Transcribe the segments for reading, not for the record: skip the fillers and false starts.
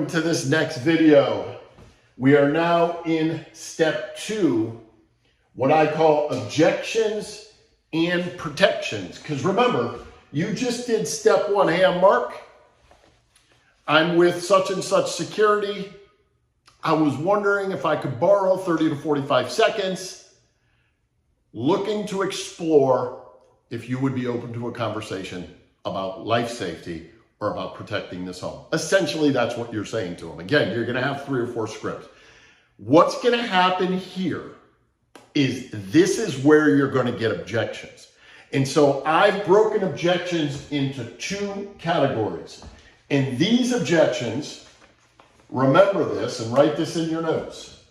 welcome to this next video. We are now in step 2, what I call objections and protections. Because remember, you just did step 1. Hey, I'm Mark. I'm with such and such security. I was wondering if I could borrow 30 to 45 seconds, looking to explore if you would be open to a conversation about life safety or about protecting this home. Essentially, that's what you're saying to them. Again, you're going to have 3 or 4 scripts. What's going to happen here is this is where you're going to get objections. And so I've broken objections into 2 categories. And these objections, remember this and write this in your notes.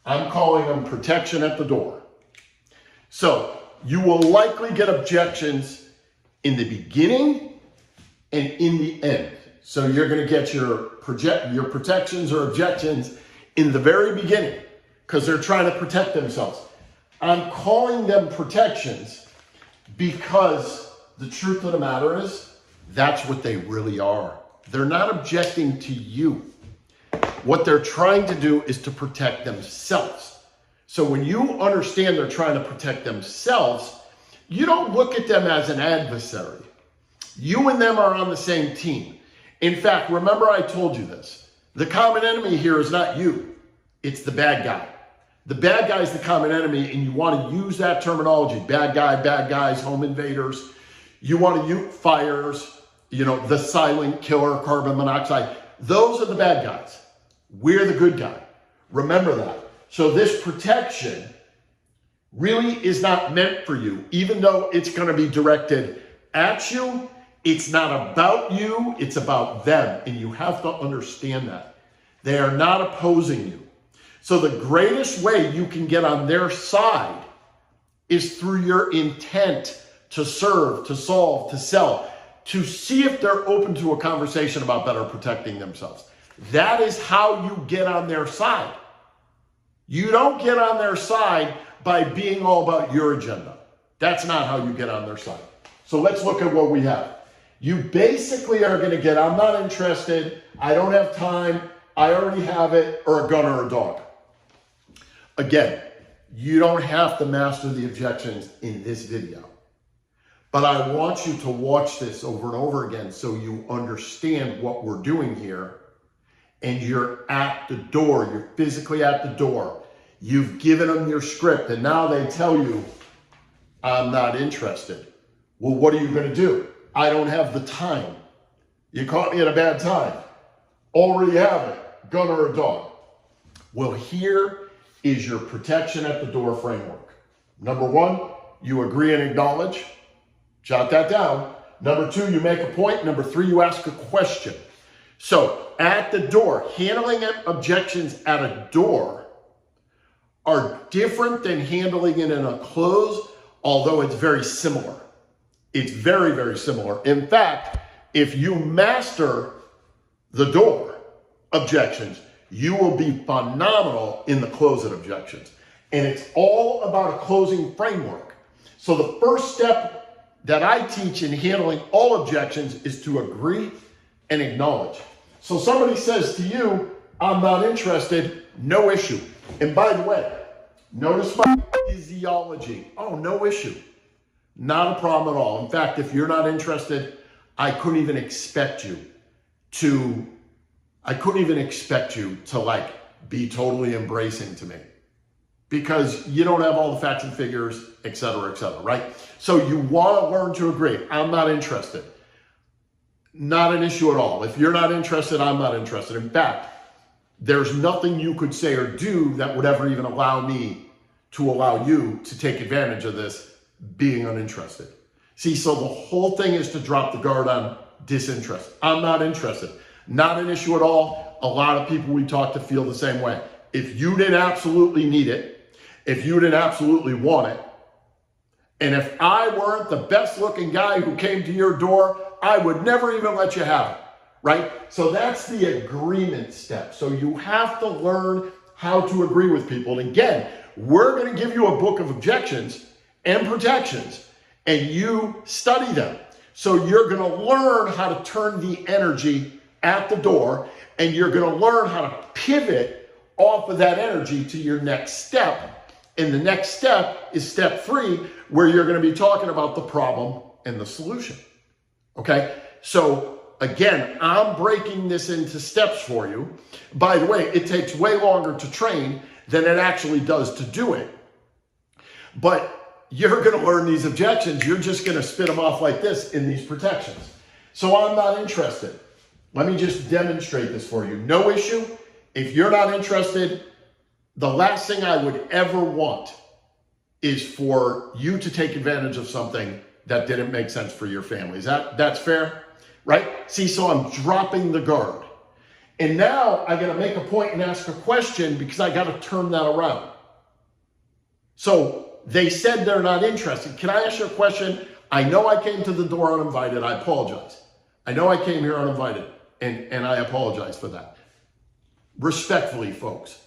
I'm calling them protection at the door. So you will likely get objections in the beginning and in the end. So you're going to get your protections or objections in the very beginning because they're trying to protect themselves. I'm calling them protections because the truth of the matter is that's what they really are. They're not objecting to you. What they're trying to do is to protect themselves. So when you understand they're trying to protect themselves, you don't look at them as an adversary. You and them are on the same team. In fact, remember I told you this. The common enemy here is not you. It's the bad guy. The bad guy is the common enemy, and you want to use that terminology. Bad guy, bad guys, home invaders. You want to use fires, the silent killer, carbon monoxide. Those are the bad guys. We're the good guy. Remember that. So this protection really is not meant for you, even though it's going to be directed at you. It's not about you, it's about them. And you have to understand that. They are not opposing you. So the greatest way you can get on their side is through your intent to serve, to solve, to sell, to see if they're open to a conversation about better protecting themselves. That is how you get on their side. You don't get on their side by being all about your agenda. That's not how you get on their side. So let's look at what we have. You basically are going to get, I'm not interested, I don't have time, I already have it, or a gun or a dog. Again, you don't have to master the objections in this video. But I want you to watch this over and over again so you understand what we're doing here. And you're at the door, you're physically at the door. You've given them your script, and now they tell you, I'm not interested. Well, what are you going to do? I don't have the time. You caught me at a bad time. Already have it, gun or a dog. Well, here is your protection at the door framework. Number 1, you agree and acknowledge. Jot that down. Number 2, you make a point. Number 3, you ask a question. So at the door, handling objections at a door are different than handling it in a close, although it's very similar. It's very, very similar. In fact, if you master the door objections, you will be phenomenal in the closing objections. And it's all about a closing framework. So the first step that I teach in handling all objections is to agree and acknowledge. So somebody says to you, I'm not interested, no issue. And by the way, notice my physiology. Oh, no issue. Not a problem at all. In fact, if you're not interested, I couldn't even expect you to like be totally embracing to me because you don't have all the facts and figures, et cetera, right? So you want to learn to agree. I'm not interested. Not an issue at all. If you're not interested, I'm not interested. In fact, there's nothing you could say or do that would ever even allow me to allow you to take advantage of this being uninterested. See, so the whole thing is to drop the guard on disinterest. I'm not interested. Not an issue at all. A lot of people we talk to feel the same way. If you didn't absolutely need it, if you didn't absolutely want it, and if I weren't the best looking guy who came to your door, I would never even let you have it, right? So that's the agreement step. So you have to learn how to agree with people. And again, we're going to give you a book of objections and protections, and you study them. So you're going to learn how to turn the energy at the door, and you're going to learn how to pivot off of that energy to your next step. And the next step is step 3, where you're going to be talking about the problem and the solution. Okay? So again, I'm breaking this into steps for you. By the way, it takes way longer to train than it actually does to do it. But you're going to learn these objections. You're just going to spit them off like this in these protections. So I'm not interested. Let me just demonstrate this for you. No issue. If you're not interested, the last thing I would ever want is for you to take advantage of something that didn't make sense for your family. That's fair, right? See, so I'm dropping the guard. And now I got to make a point and ask a question because I got to turn that around. So they said they're not interested. Can I ask you a question? I know I came to the door uninvited. I apologize. I know I came here uninvited, and I apologize for that. Respectfully, folks,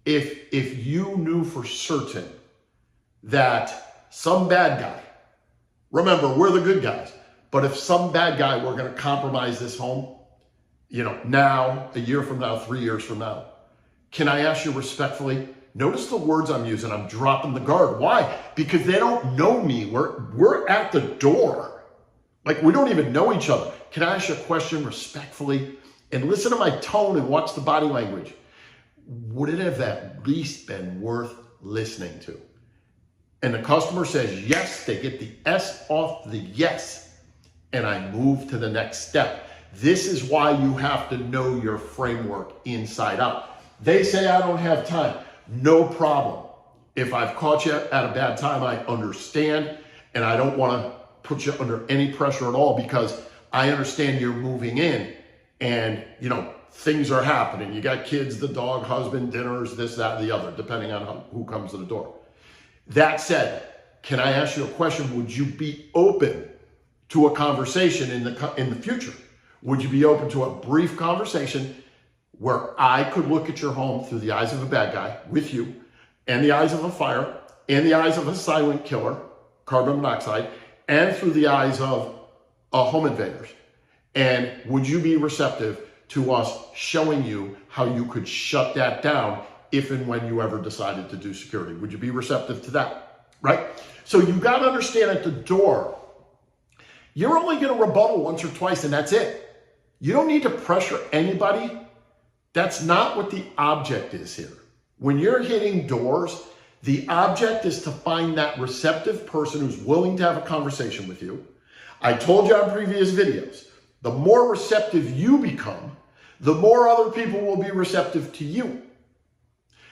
if you knew for certain that some bad guy, remember, we're the good guys, but if some bad guy were going to compromise this home, now, a year from now, 3 years from now, can I ask you respectfully? Notice the words I'm using. I'm dropping the guard. Why? Because they don't know me. We're at the door. Like, we don't even know each other. Can I ask you a question respectfully? And listen to my tone and watch the body language. Would it have at least been worth listening to? And the customer says yes. They get the S off the yes. And I move to the next step. This is why you have to know your framework inside out. They say, I don't have time. No problem. If I've caught you at a bad time, I understand. And I don't want to put you under any pressure at all because I understand you're moving in and, things are happening. You got kids, the dog, husband, dinners, this, that, the other, depending on who comes to the door. That said, can I ask you a question? Would you be open to a conversation in the future? Would you be open to a brief conversation where I could look at your home through the eyes of a bad guy with you and the eyes of a fire and the eyes of a silent killer, carbon monoxide, and through the eyes of home invaders? And would you be receptive to us showing you how you could shut that down if and when you ever decided to do security? Would you be receptive to that, right? So you got to understand at the door, you're only going to rebuttal once or twice and that's it. You don't need to pressure anybody. That's not what the object is here. When you're hitting doors, the object is to find that receptive person who's willing to have a conversation with you. I told you on previous videos, the more receptive you become, the more other people will be receptive to you.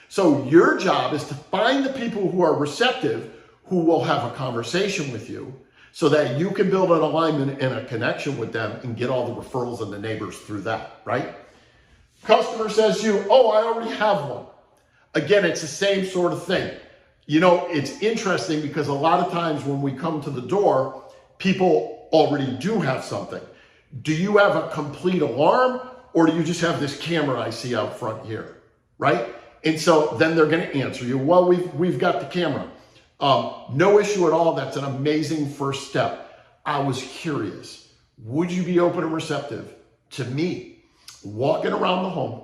So your job is to find the people who are receptive, who will have a conversation with you, so that you can build an alignment and a connection with them and get all the referrals and the neighbors through that, right? Customer says to you, oh, I already have one. Again, it's the same sort of thing. It's interesting because a lot of times when we come to the door, people already do have something. Do you have a complete alarm or do you just have this camera I see out front here, right? And so then they're going to answer you, well, we've got the camera. No issue at all. That's an amazing first step. I was curious. Would you be open and receptive to me walking around the home,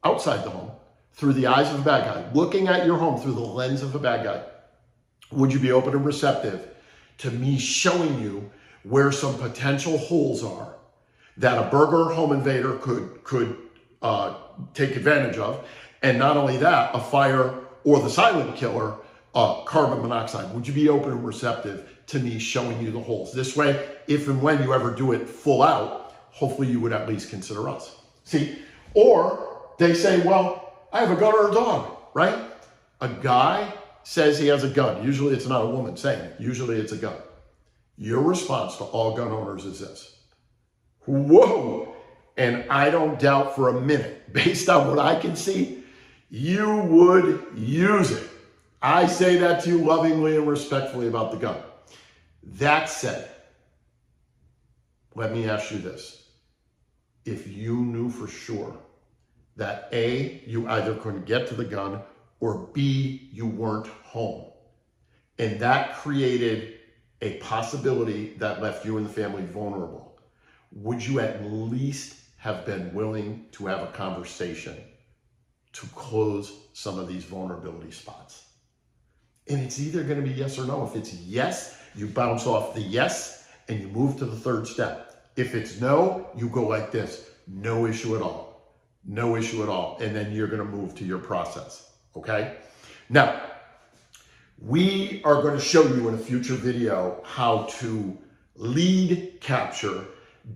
outside the home, through the eyes of a bad guy, looking at your home through the lens of a bad guy? Would you be open and receptive to me showing you where some potential holes are that a burglar home invader could take advantage of? And not only that, a fire or the silent killer, carbon monoxide. Would you be open and receptive to me showing you the holes? This way, if and when you ever do it full out, hopefully you would at least consider us. See, or they say, well, I have a gun or a dog, right? A guy says he has a gun. Usually it's not a woman saying it. Usually it's a gun. Your response to all gun owners is this: whoa. And I don't doubt for a minute, based on what I can see, you would use it. I say that to you lovingly and respectfully about the gun. That said, let me ask you this. If you knew for sure that A, you either couldn't get to the gun, or B, you weren't home, and that created a possibility that left you and the family vulnerable, would you at least have been willing to have a conversation to close some of these vulnerability spots. And it's either going to be yes or no. If it's yes, you bounce off the yes and you move to the third step. If it's no, you go like this. No issue at all. No issue at all. And then you're going to move to your process. Okay? Now, we are going to show you in a future video how to lead capture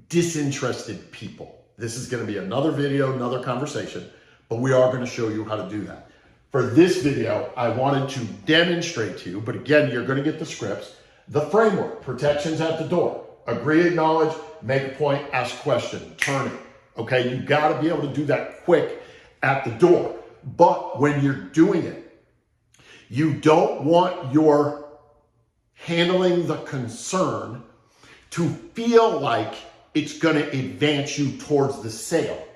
disinterested people. This is going to be another video, another conversation, but we are going to show you how to do that. For this video, I wanted to demonstrate to you, but again, you're going to get the scripts, the framework, protections at the door, agree, acknowledge, make a point, ask question, turn it. Okay, you got to be able to do that quick at the door. But when you're doing it, you don't want your handling the concern to feel like it's going to advance you towards the sale.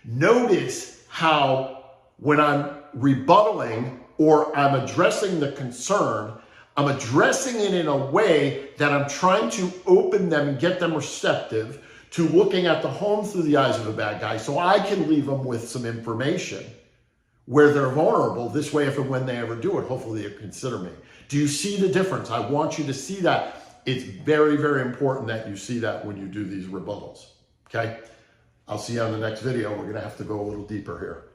Notice how when I'm rebuttaling or I'm addressing the concern, I'm addressing it in a way that I'm trying to open them and get them receptive to looking at the home through the eyes of a bad guy, so I can leave them with some information where they're vulnerable. This way, if and when they ever do it, hopefully they'll consider me. Do you see the difference? I want you to see that. It's very, very important that you see that when you do these rebuttals, okay? I'll see you on the next video. We're gonna have to go a little deeper here.